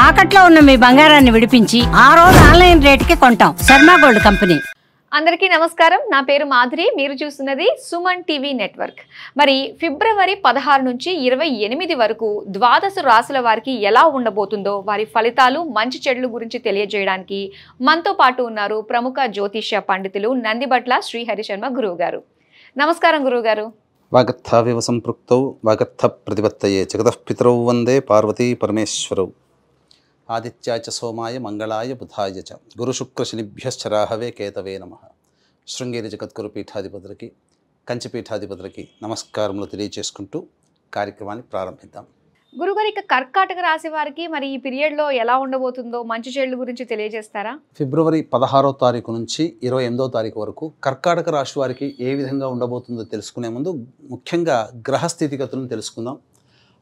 తాకట్లో ఉన్న మీ బంగారాన్ని విడిపించి ఆ రోజు ఆన్లైన్ రేటుకి కొంటాం. Sharma gold company. అందరికీ నమస్కారం. నా పేరు మాధురి. మీరు చూస్తున్నది సుమన్ టీవీ నెట్వర్క్. మరి ఫిబ్రవరి 16 నుంచి 28 వరకు ద్వాదశ రాశుల వారికి ఎలా ఉండబోతుందో, వారి ఫలితాలు మంచి చెడుల గురించి తెలియజేయడానికి మనతో పాటు ఉన్నారు ప్రముఖ జ్యోతిష్య పండితులు నందిబట్ల శ్రీహరి శర్మ గురువు గారు. నమస్కారం గురువు గారు. వాగర్థావివ సంపృక్తౌ వాగర్థ ప్రతిపత్తయే జగతః పితరౌ వందే పార్వతీ పరమేశ్వరౌ. ఆదిత్యాయ చ సోమాయ మంగళాయ బుధాయ చ గురుశుక్రశనిభ్యశ్చ రాహవే కేతవే నమః. శృంగేరి జగద్గురు పీఠాధిపతులకి, కంచి పీఠాధిపతులకి నమస్కారములు తెలియజేసుకుంటూ కార్యక్రమాన్ని ప్రారంభిద్దాం. గురుగారు, ఇక కర్కాటక రాశి వారికి మరి ఈ పీరియడ్లో ఎలా ఉండబోతుందో మంచి చెడుల గురించి తెలియజేస్తారా? ఫిబ్రవరి 16వ తారీఖు నుంచి 28వ తారీఖు వరకు కర్కాటక రాశి వారికి ఏ విధంగా ఉండబోతుందో తెలుసుకునే ముందు ముఖ్యంగా గ్రహ స్థితిగతులను తెలుసుకుందాం.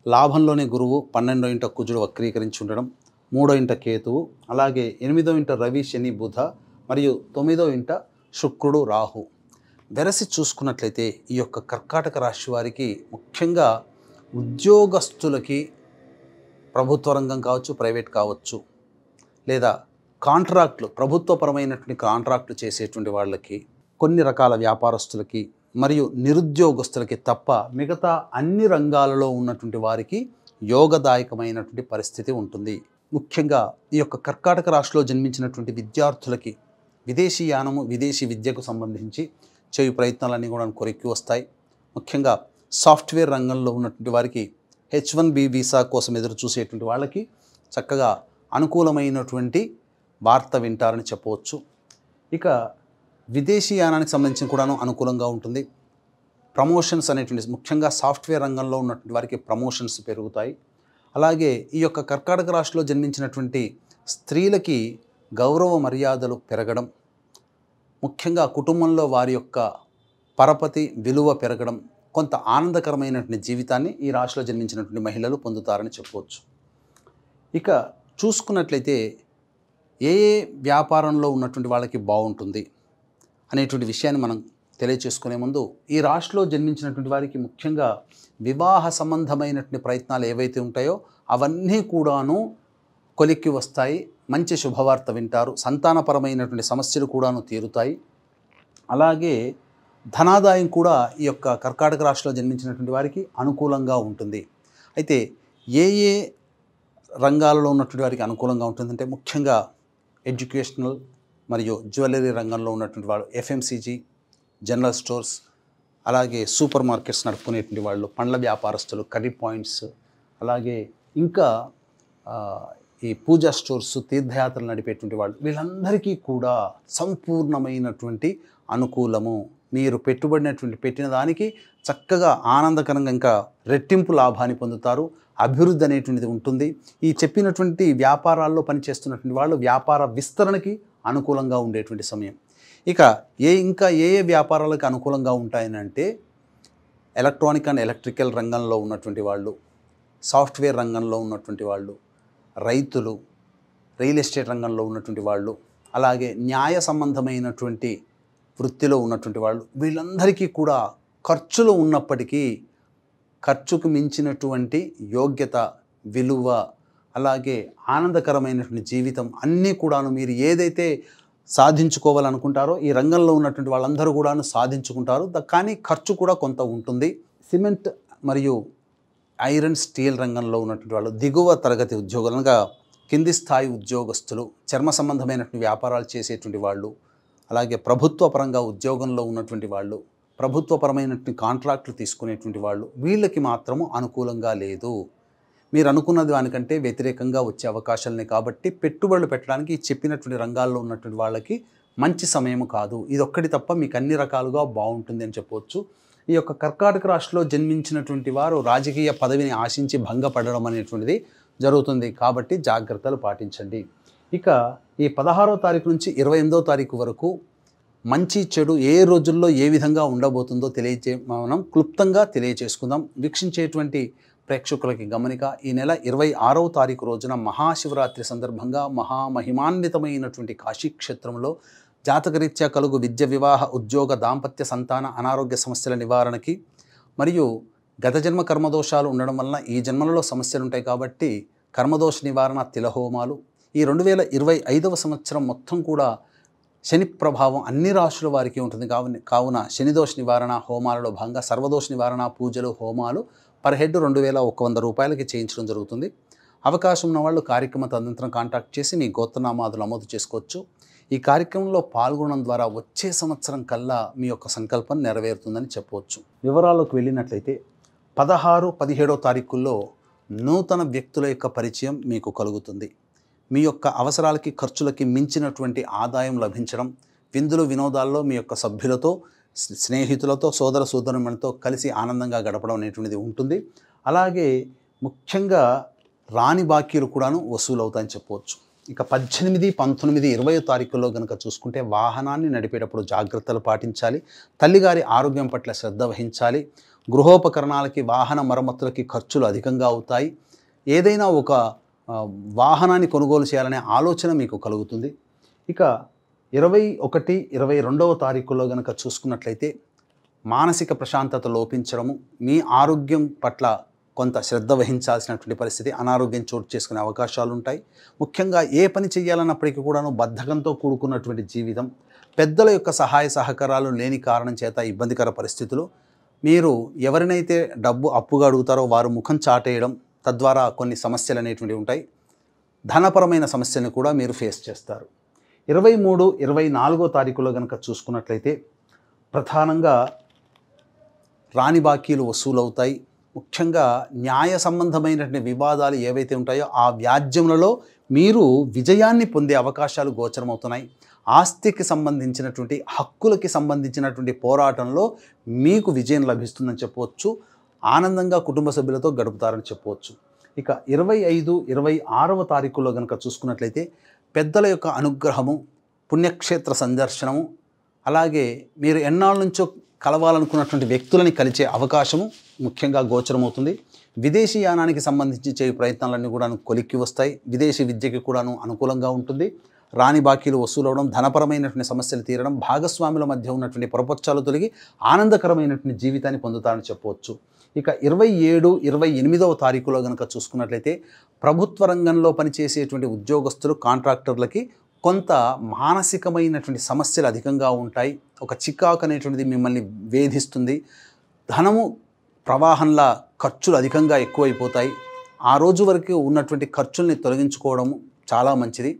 లాభంలోని గురువు 12వ ఇంట కుజుడు వక్రీకరించి ఉండడం, 3వ ఇంట కేతువు, అలాగే 8వ ఇంట రవి శని బుధ మరియు 9వ ఇంట శుక్రుడు రాహు. వెరసి చూసుకున్నట్లయితే ఈ యొక్క కర్కాటక రాశి వారికి ముఖ్యంగా ఉద్యోగస్తులకి, ప్రభుత్వ రంగం కావచ్చు, ప్రైవేట్ కావచ్చు, లేదా కాంట్రాక్టులు, ప్రభుత్వపరమైనటువంటి కాంట్రాక్టులు చేసేటువంటి వాళ్ళకి, కొన్ని రకాల వ్యాపారస్తులకి మరియు నిరుద్యోగస్తులకి తప్ప మిగతా అన్ని రంగాలలో ఉన్నటువంటి వారికి యోగదాయకమైనటువంటి పరిస్థితి ఉంటుంది. ముఖ్యంగా ఈ యొక్క కర్కాటక రాశిలో జన్మించినటువంటి విద్యార్థులకి విదేశీ యానము, విదేశీ విద్యకు సంబంధించి చేయు ప్రయత్నాలన్నీ కూడా కొరికి వస్తాయి. ముఖ్యంగా సాఫ్ట్వేర్ రంగంలో ఉన్నటువంటి వారికి H1B వీసా కోసం ఎదురు చూసేటువంటి వాళ్ళకి చక్కగా అనుకూలమైనటువంటి వార్త వింటారని చెప్పవచ్చు. ఇక విదేశీ యానానికి సంబంధించి కూడాను అనుకూలంగా ఉంటుంది. ప్రమోషన్స్ అనేటువంటి, ముఖ్యంగా సాఫ్ట్వేర్ రంగంలో ఉన్నటువంటి వారికి ప్రమోషన్స్ పెరుగుతాయి. అలాగే ఈ యొక్క కర్కాటక రాశిలో జన్మించినటువంటి స్త్రీలకి గౌరవ మర్యాదలు పెరగడం, ముఖ్యంగా కుటుంబంలో వారి యొక్క పరపతి విలువ పెరగడం, కొంత ఆనందకరమైనటువంటి జీవితాన్ని ఈ రాశిలో జన్మించినటువంటి మహిళలు పొందుతారని చెప్పవచ్చు. ఇక చూసుకున్నట్లయితే ఏ ఏ వ్యాపారంలో ఉన్నటువంటి వాళ్ళకి బాగుంటుంది అనేటువంటి విషయాన్ని మనం తెలియచేసుకునే ముందు, ఈ రాశిలో జన్మించినటువంటి వారికి ముఖ్యంగా వివాహ సంబంధమైనటువంటి ప్రయత్నాలు ఏవైతే ఉంటాయో అవన్నీ కూడాను కొలిక్కి వస్తాయి. మంచి శుభవార్త వింటారు. సంతానపరమైనటువంటి సమస్యలు కూడాను తీరుతాయి. అలాగే ధనాదాయం కూడా ఈ యొక్క కర్కాటక రాశిలో జన్మించినటువంటి వారికి అనుకూలంగా ఉంటుంది. అయితే ఏ ఏ రంగాలలో ఉన్నటువంటి వారికి అనుకూలంగా ఉంటుందంటే, ముఖ్యంగా ఎడ్యుకేషనల్ మరియు జ్యువెలరీ రంగంలో ఉన్నటువంటి వాళ్ళు, FMCG, జనరల్ స్టోర్స్, అలాగే సూపర్ మార్కెట్స్ నడుపుకునేటువంటి వాళ్ళు, పండ్ల వ్యాపారస్తులు, కర్రీ పాయింట్స్, అలాగే ఇంకా ఈ పూజా స్టోర్స్, తీర్థయాత్రలు నడిపేటువంటి వాళ్ళు, వీళ్ళందరికీ కూడా సంపూర్ణమైనటువంటి అనుకూలము. మీరు పెట్టిన దానికి చక్కగా ఆనందకరంగా ఇంకా రెట్టింపు లాభాన్ని పొందుతారు. అభివృద్ధి అనేటువంటిది ఉంటుంది. ఈ చెప్పినటువంటి వ్యాపారాల్లో పనిచేస్తున్నటువంటి వాళ్ళు వ్యాపార విస్తరణకి అనుకూలంగా ఉండేటువంటి సమయం. ఇక ఇంకా ఏ ఏ వ్యాపారాలకు అనుకూలంగా ఉంటాయని అంటే, ఎలక్ట్రానిక్ అండ్ ఎలక్ట్రికల్ రంగంలో ఉన్నటువంటి వాళ్ళు, సాఫ్ట్వేర్ రంగంలో ఉన్నటువంటి వాళ్ళు, రైతులు, రియల్ ఎస్టేట్ రంగంలో ఉన్నటువంటి వాళ్ళు, అలాగే న్యాయ సంబంధమైనటువంటి వృత్తిలో ఉన్నటువంటి వాళ్ళు, వీళ్ళందరికీ కూడా ఖర్చులు ఉన్నప్పటికీ ఖర్చుకు మించినటువంటి యోగ్యత, విలువ, అలాగే ఆనందకరమైనటువంటి జీవితం అన్నీ కూడాను మీరు ఏదైతే సాధించుకోవాలనుకుంటారో ఈ రంగంలో ఉన్నటువంటి వాళ్ళందరూ కూడాను సాధించుకుంటారు. కానీ ఖర్చు కూడా కొంత ఉంటుంది. సిమెంట్ మరియు ఐరన్ స్టీల్ రంగంలో ఉన్నటువంటి వాళ్ళు, దిగువ తరగతి ఉద్యోగులుగా కింది స్థాయి ఉద్యోగస్తులు, చర్మ సంబంధమైనటువంటి వ్యాపారాలు చేసేటువంటి వాళ్ళు, అలాగే ప్రభుత్వ పరంగా ఉద్యోగంలో ఉన్నటువంటి వాళ్ళు, ప్రభుత్వపరమైనటువంటి కాంట్రాక్టులు తీసుకునేటువంటి వాళ్ళు, వీళ్ళకి మాత్రము అనుకూలంగా లేదు. మీరు అనుకున్నది దానికంటే వ్యతిరేకంగా వచ్చే అవకాశాలని, కాబట్టి పెట్టుబడులు పెట్టడానికి చెప్పినటువంటి రంగాల్లో ఉన్నటువంటి వాళ్ళకి మంచి సమయం కాదు. ఇది ఒక్కటి తప్ప మీకు అన్ని రకాలుగా బాగుంటుంది అని చెప్పవచ్చు. ఈ యొక్క కర్కాటక రాశిలో జన్మించినటువంటి వారు రాజకీయ పదవిని ఆశించి భంగపడడం అనేటువంటిది జరుగుతుంది. కాబట్టి జాగ్రత్తలు పాటించండి. ఇక ఈ 16వ తారీఖు నుంచి 28వ తారీఖు వరకు మంచి చెడు ఏ రోజుల్లో ఏ విధంగా ఉండబోతుందో మనం క్లుప్తంగా తెలియజేసుకుందాం. వీక్షించేటువంటి ప్రేక్షకులకి గమనిక, ఈ నెల 26వ తారీఖు రోజున మహాశివరాత్రి సందర్భంగా మహామహిమాన్వితమైనటువంటి కాశీక్షేత్రంలో జాతకరీత్యా కలుగు విద్య, వివాహ, ఉద్యోగ, దాంపత్య, సంతాన, అనారోగ్య సమస్యల నివారణకి మరియు గత జన్మ కర్మదోషాలు ఉండడం వలన ఈ జన్మలలో సమస్యలు ఉంటాయి కాబట్టి కర్మదోష నివారణ తిలహోమాలు. ఈ 2025వ సంవత్సరం మొత్తం కూడా శని ప్రభావం అన్ని రాశుల వారికి ఉంటుంది. కావున శనిదోష నివారణ హోమాలలో భాగంగా సర్వదోష నివారణ పూజలు హోమాలు పర్ హెడ్ 2100 రూపాయలకి చేయించడం జరుగుతుంది. అవకాశం ఉన్న వాళ్ళు కార్యక్రమ తదనంతరం కాంటాక్ట్ చేసి మీ గోత్రనామాదులు నమోదు చేసుకోవచ్చు. ఈ కార్యక్రమంలో పాల్గొనడం ద్వారా వచ్చే సంవత్సరం కల్లా మీ యొక్క సంకల్పం నెరవేరుతుందని చెప్పవచ్చు. వివరాల్లోకి వెళ్ళినట్లయితే 16, 17వ తారీఖుల్లో నూతన వ్యక్తుల యొక్క పరిచయం మీకు కలుగుతుంది. మీ యొక్క అవసరాలకి ఖర్చులకి మించినటువంటి ఆదాయం లభించడం, విందులు వినోదాల్లో మీ యొక్క సభ్యులతో స్నేహితులతో సోదర సోదరులతో కలిసి ఆనందంగా గడపడం అనేటువంటిది ఉంటుంది. అలాగే ముఖ్యంగా రాని బాకీలు కూడాను వసూలు అవుతాయని చెప్పవచ్చు. ఇక 18, 19, 20 తారీఖుల్లో కనుక చూసుకుంటే వాహనాన్ని నడిపేటప్పుడు జాగ్రత్తలు పాటించాలి. తల్లిగారి ఆరోగ్యం పట్ల శ్రద్ధ వహించాలి. గృహోపకరణాలకి వాహన మరమ్మతులకి ఖర్చులు అధికంగా అవుతాయి. ఏదైనా ఒక వాహనాన్ని కొనుగోలు చేయాలనే ఆలోచన మీకు కలుగుతుంది. ఇక 21, 22వ తారీఖుల్లో కనుక చూసుకున్నట్లయితే మానసిక ప్రశాంతత లోపించడము, మీ ఆరోగ్యం పట్ల కొంత శ్రద్ధ వహించాల్సినటువంటి పరిస్థితి, అనారోగ్యం చోటు చేసుకునే అవకాశాలు ఉంటాయి. ముఖ్యంగా ఏ పని చేయాలన్నప్పటికీ కూడాను బద్ధకంతో కూడుకున్నటువంటి జీవితం, పెద్దల యొక్క సహాయ సహకారాలు లేని కారణం చేత ఇబ్బందికర పరిస్థితులు, మీరు ఎవరినైతే డబ్బు అప్పుగా అడుగుతారో వారు ముఖం చాటేయడం, తద్వారా కొన్ని సమస్యలు అనేటువంటివి ఉంటాయి. ధనపరమైన సమస్యలను కూడా మీరు ఫేస్ చేస్తారు. 23, 24వ తారీఖులో కనుక చూసుకున్నట్లయితే ప్రధానంగా రాని బాకీలు వసూలవుతాయి. ముఖ్యంగా న్యాయ సంబంధమైనటువంటి వివాదాలు ఏవైతే ఉంటాయో ఆ వ్యాజ్యములలో మీరు విజయాన్ని పొందే అవకాశాలు గోచరమవుతున్నాయి. ఆస్తికి సంబంధించినటువంటి హక్కులకి సంబంధించినటువంటి పోరాటంలో మీకు విజయం లభిస్తుందని చెప్పవచ్చు. ఆనందంగా కుటుంబ సభ్యులతో గడుపుతారని చెప్పవచ్చు. ఇక 25, 26వ తారీఖుల్లో కనుక చూసుకున్నట్లయితే పెద్దల యొక్క అనుగ్రహము, పుణ్యక్షేత్ర సందర్శనము, అలాగే మీరు ఎన్నాళ్ళ నుంచో కలవాలనుకున్నటువంటి వ్యక్తులని కలిసే అవకాశము ముఖ్యంగా గోచరమవుతుంది. విదేశీ యానానికి సంబంధించి చేయు ప్రయత్నాలన్నీ కూడా కొలిక్కి వస్తాయి. విదేశీ విద్యకి కూడాను అనుకూలంగా ఉంటుంది. రాని బాకీలు వసూలవడం, ధనపరమైనటువంటి సమస్యలు తీరడం, భాగస్వాముల మధ్య ఉన్నటువంటి పొరపక్షాలు తొలగి ఆనందకరమైనటువంటి జీవితాన్ని పొందుతారని చెప్పవచ్చు. ఇక 27, 28వ తారీఖులో కనుక చూసుకున్నట్లయితే ప్రభుత్వ రంగంలో పనిచేసేటువంటి ఉద్యోగస్తులు, కాంట్రాక్టర్లకి కొంత మానసికమైనటువంటి సమస్యలు అధికంగా ఉంటాయి. ఒక చికాకు అనేటువంటిది మిమ్మల్ని వేధిస్తుంది. ధనము ప్రవాహంలా ఖర్చులు అధికంగా ఎక్కువైపోతాయి. ఆ రోజు వరకు ఉన్నటువంటి ఖర్చుల్ని తొలగించుకోవడము చాలా మంచిది.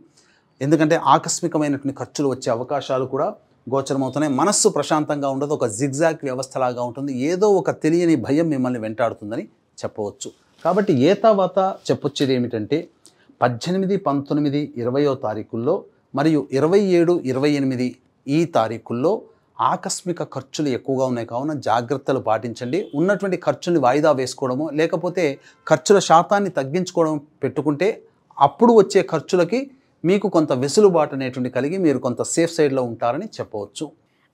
ఎందుకంటే ఆకస్మికమైనటువంటి ఖర్చులు వచ్చే అవకాశాలు కూడా గోచరమవుతున్నాయి. మనస్సు ప్రశాంతంగా ఉండదు. ఒక జిగ్జాగ్ వ్యవస్థలాగా ఉంటుంది. ఏదో ఒక తెలియని భయం మిమ్మల్ని వెంటాడుతుందని చెప్పవచ్చు. కాబట్టి ఏతావాత చెప్పొచ్చేది ఏమిటంటే 18, 19, 20వ తారీఖుల్లో మరియు 27, 28 ఈ తారీఖుల్లో ఆకస్మిక ఖర్చులు ఎక్కువగా ఉన్నాయి. కావున జాగ్రత్తలు పాటించండి. ఉన్నటువంటి ఖర్చుల్ని వాయిదా వేసుకోవడము, లేకపోతే ఖర్చుల శాతాన్ని తగ్గించుకోవడం పెట్టుకుంటే అప్పుడు వచ్చే ఖర్చులకి మీకు కొంత వెసులుబాటు అనేటువంటి కలిగి మీరు కొంత సేఫ్ సైడ్లో ఉంటారని చెప్పవచ్చు.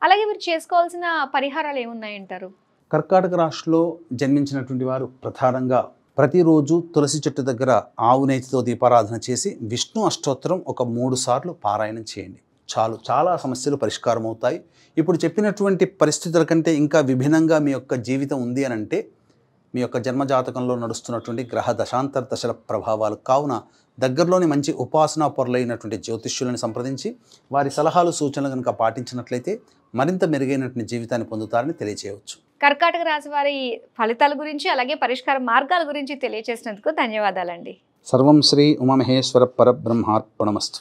అలాగే మీరు చేసుకోవాల్సిన పరిహారాలు ఏమున్నాయంటారు? కర్కాటక రాశిలో జన్మించినటువంటి వారు ప్రధానంగా ప్రతిరోజు తులసి చెట్టు దగ్గర ఆవు నేతితో దీపారాధన చేసి విష్ణు అష్టోత్తరం ఒక 3 సార్లు పారాయణం చేయండి. చాలు, చాలా సమస్యలు పరిష్కారం అవుతాయి. ఇప్పుడు చెప్పినటువంటి పరిస్థితుల కంటే ఇంకా విభిన్నంగా మీ యొక్క జీవితం ఉంది అని అంటే మీ యొక్క జన్మజాతకంలో నడుస్తున్నటువంటి గ్రహ దశాంతర దశల ప్రభావాలు. కావున దగ్గరలోని మంచి ఉపాసనా పొరలైనటువంటి జ్యోతిష్యులను సంప్రదించి వారి సలహాలు సూచనలు కనుక పాటించినట్లయితే మరింత మెరుగైనటువంటి జీవితాన్ని పొందుతారని తెలియజేయవచ్చు. కర్కాటక రాశి వారి ఫలితాల గురించి అలాగే పరిష్కార మార్గాల గురించి తెలియజేసినందుకు ధన్యవాదాలండి. సర్వం శ్రీ ఉమామహేశ్వర పరబ్రహ్మార్పణమస్తు.